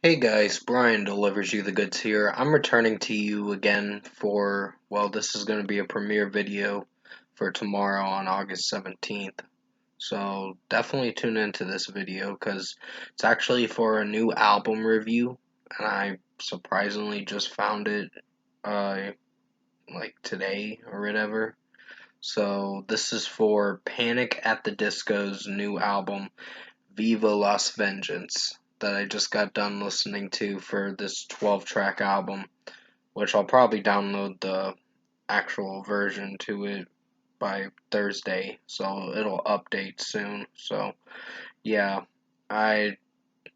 Hey guys, Brian delivers you the goods here. I'm returning to you again for, well, this is going to be a premiere video for tomorrow on August 17th. So definitely tune into this video because it's actually for a new album review, and I surprisingly just found it uh, like today or whatever. So this is for Panic at the Disco's new album, Viva Las Vengeance, that I just got done listening to for this 12-track album, which I'll probably download the actual version to it by Thursday, so it'll update soon. So, yeah, I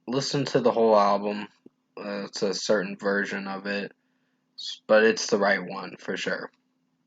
listened to the whole album. It's a certain version of it, but it's the right one for sure.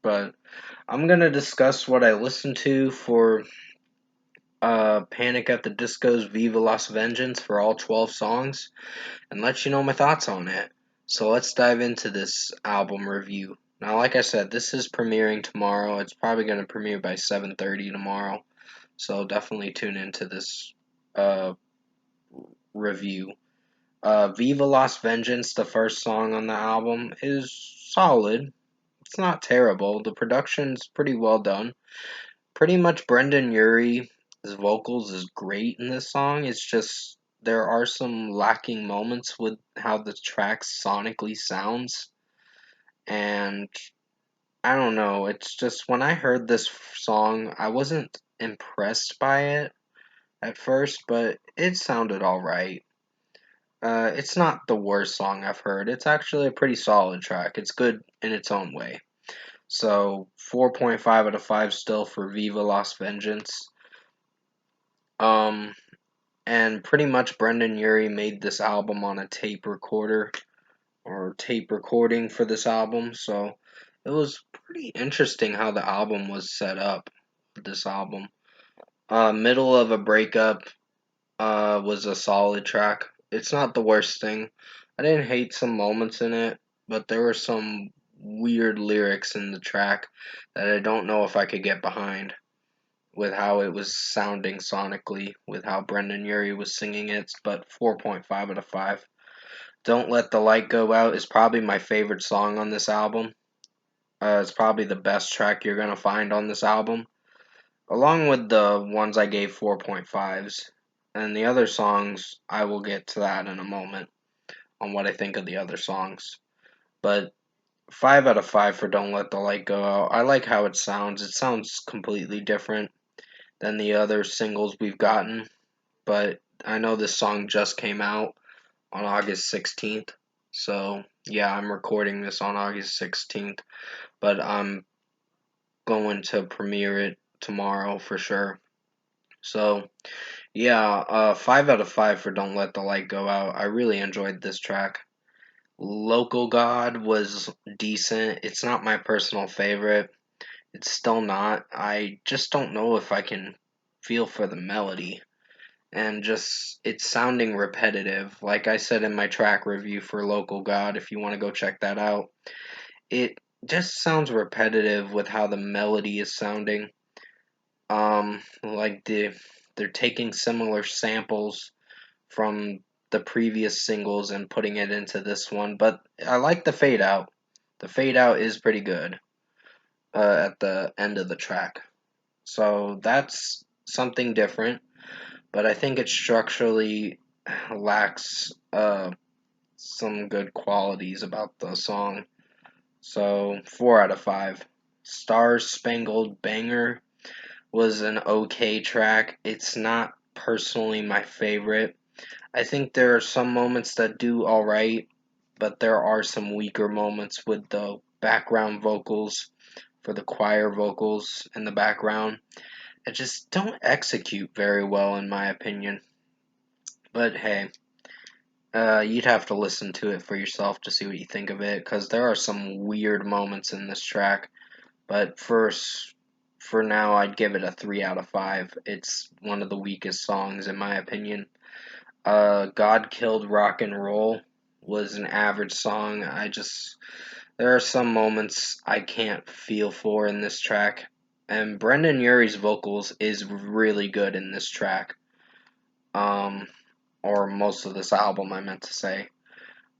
But I'm gonna discuss what I listened to for Panic at the Disco's Viva Las Vengeance for all 12 songs and let you know my thoughts on it. So let's dive into this album review. Now, like I said, this is premiering tomorrow. It's probably going to premiere by 7:30 tomorrow. So definitely tune into this uh, review. Viva Las Vengeance, the first song on the album, is solid. It's not terrible. The production's pretty well done. Pretty much Brendan Urie's vocals is great in this song. It's just there are some lacking moments with how the track sonically sounds, and I don't know. It's just when I heard this song, I wasn't impressed by it at first, but it sounded all right. It's not the worst song I've heard. It's actually a pretty solid track. It's good in its own way. So 4.5 out of 5 still for Viva Las Vengeance. Um, and pretty much Brendan Urie made this album on a tape recorder or tape recording for this album, so it was pretty interesting how the album was set up. This album, Middle of a Breakup, was a solid track. It's not the worst thing. I didn't hate some moments in it, but there were some weird lyrics in the track that I don't know if I could get behind with how it was sounding sonically, with how Brendan Urie was singing it, but 4.5 out of 5. Don't Let the Light Go Out is probably my favorite song on this album. It's probably the best track you're going to find on this album, along with the ones I gave 4.5s. And the other songs, I will get to that in a moment on what I think of the other songs. But 5 out of 5 for Don't Let the Light Go Out. I like how it sounds. It sounds completely different than the other singles we've gotten, but I know this song just came out on August 16th. So, yeah, I'm recording this on August 16th, but I'm going to premiere it tomorrow for sure. So, yeah, 5 out of 5 for Don't Let the Light Go Out. I really enjoyed this track. Local God was decent. It's not my personal favorite. It's still not. I just don't know if I can feel for the melody. And just it's sounding repetitive. Like I said in my track review for Local God, if you want to go check that out, it just sounds repetitive with how the melody is sounding. Like they're taking similar samples from the previous singles and putting it into this one, but I like the fade out. The fade out is pretty good at the end of the track. So that's something different, but I think it structurally lacks some good qualities about the song. So 4 out of 5. Stars Spangled Banger was an okay track. It's not personally my favorite. I think there are some moments that do alright, but there are some weaker moments with the background vocals for the choir vocals in the background. I just don't execute very well, in my opinion. But hey, you'd have to listen to it for yourself to see what you think of it, because there are some weird moments in this track. But first, for now, I'd give it a 3 out of 5. It's one of the weakest songs, in my opinion. God Killed Rock and Roll was an average song. There are some moments I can't feel for in this track. And Brendan Urie's vocals is really good in this track. Um, or most of this album, I meant to say.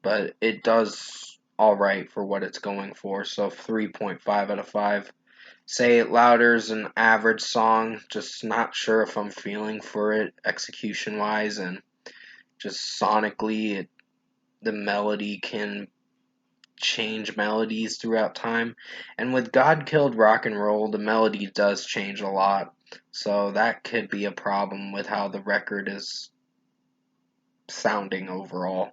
But it does alright for what it's going for, so 3.5 out of 5. Say It Louder's an average song, just not sure if I'm feeling for it execution wise, and just sonically, the melody can change melodies throughout time. And with God Killed Rock and Roll, the melody does change a lot. So that could be a problem with how the record is sounding overall.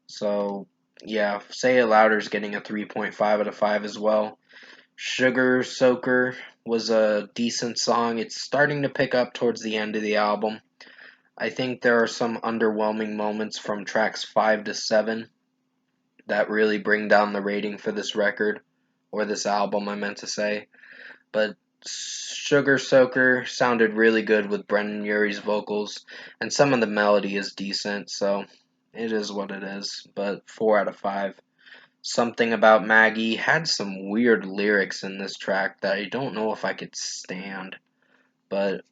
So yeah, Say It Louder's getting a 3.5 out of 5 as well. Sugar Soaker was a decent song. It's starting to pick up towards the end of the album. I think there are some underwhelming moments from tracks 5 to 7 that really bring down the rating for this record, or this album, I meant to say. But Sugar Soaker sounded really good with Brendan Urie's vocals, and some of the melody is decent, so it is what it is. But 4 out of 5. Something About Maggie had some weird lyrics in this track that I don't know if I could stand, but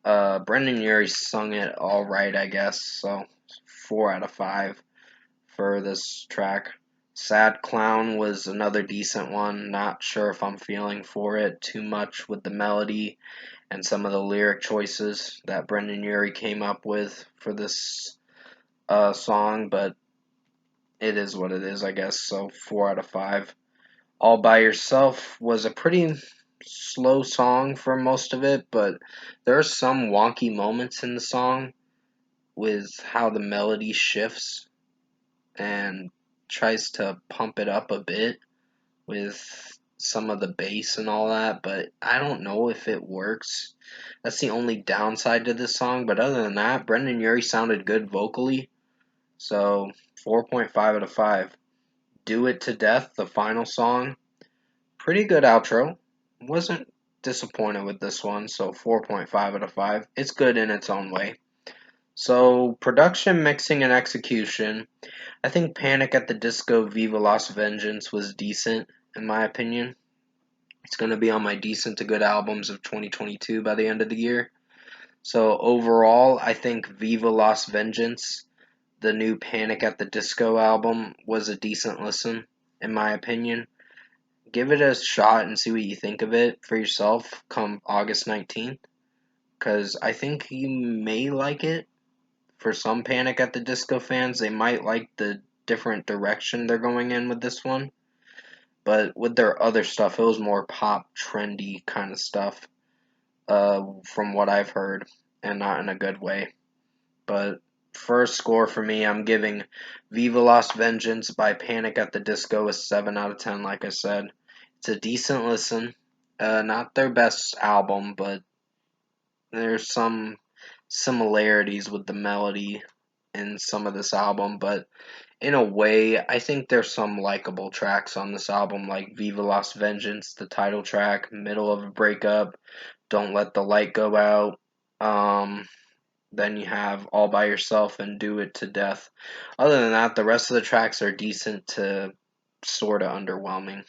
Brendan Urie sung it all right, I guess. So 4 out of 5 for this track. Sad Clown was another decent one. Not sure if I'm feeling for it too much with the melody and some of the lyric choices that Brendan Urie came up with for this song, but it is what it is, I guess. So 4 out of 5. All by Yourself was a pretty slow song for most of it, but there are some wonky moments in the song with how the melody shifts and tries to pump it up a bit with some of the bass and all that, but I don't know if it works. That's the only downside to this song, but other than that, Brendan Urie sounded good vocally, so 4.5 out of 5. Do It to Death, the final song, pretty good outro. Wasn't disappointed with this one, so 4.5 out of 5. It's good in its own way. So, production, mixing, and execution. I think Panic at the Disco Viva Las Vengeance was decent, in my opinion. It's going to be on my decent to good albums of 2022 by the end of the year. So, overall, I think Viva Las Vengeance, the new Panic at the Disco album, was a decent listen, in my opinion. Give it a shot and see what you think of it for yourself come August 19th, because I think you may like it. For some Panic at the Disco fans, they might like the different direction they're going in with this one. But with their other stuff, it was more pop, trendy kind of stuff, from what I've heard, and not in a good way. But first score for me, I'm giving Viva Las Vengeance by Panic at the Disco a 7 out of 10, like I said. It's a decent listen. Not their best album, but there's some similarities with the melody in some of this album, but in a way, I think there's some likable tracks on this album, like Viva Las Vengeance, the title track, Middle of a Breakup, Don't Let the Light Go Out. Then you have All by Yourself and Do It to Death. Other than that, the rest of the tracks are decent to sort of underwhelming,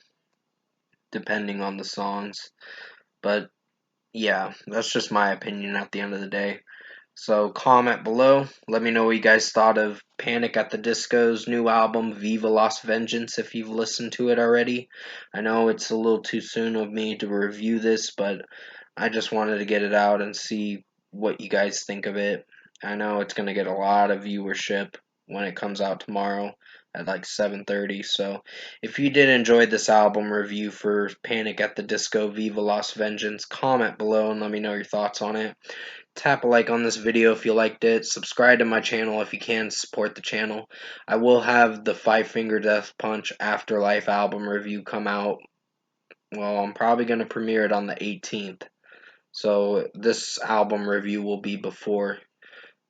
depending on the songs. But yeah, that's just my opinion at the end of the day. So comment below. Let me know what you guys thought of Panic at the Disco's new album, Viva Las Vengeance, if you've listened to it already. I know it's a little too soon of me to review this, but I just wanted to get it out and see what you guys think of it. I know it's going to get a lot of viewership when it comes out tomorrow at like 7:30. So if you did enjoy this album review for Panic at the Disco Viva Las Vengeance, comment below and let me know your thoughts on it. Tap a like on this video if you liked it. Subscribe to my channel if you can support the channel. I will have the Five Finger Death Punch Afterlife album review come out. Well, I'm probably going to premiere it on the 18th. So this album review will be before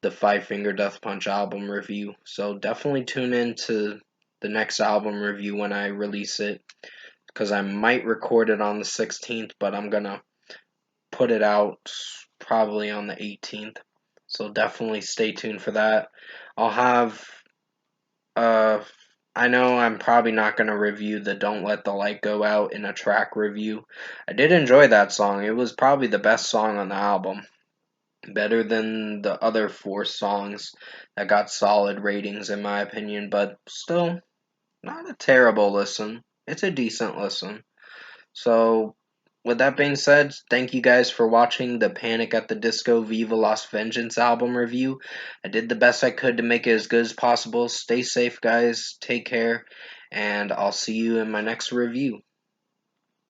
the Five Finger Death Punch album review. So definitely tune in to the next album review when I release it, because I might record it on the 16th, but I'm going to put it out probably on the 18th. So definitely stay tuned for that. I'll have I know I'm probably not going to review the Don't Let the Light Go Out in a track review. I did enjoy that song. It was probably the best song on the album. Better than the other 4 songs that got solid ratings, in my opinion, but still not a terrible listen. It's a decent listen. So, with that being said, thank you guys for watching the Panic at the Disco Viva Las Vengeance album review. I did the best I could to make it as good as possible. Stay safe, guys. Take care. And I'll see you in my next review.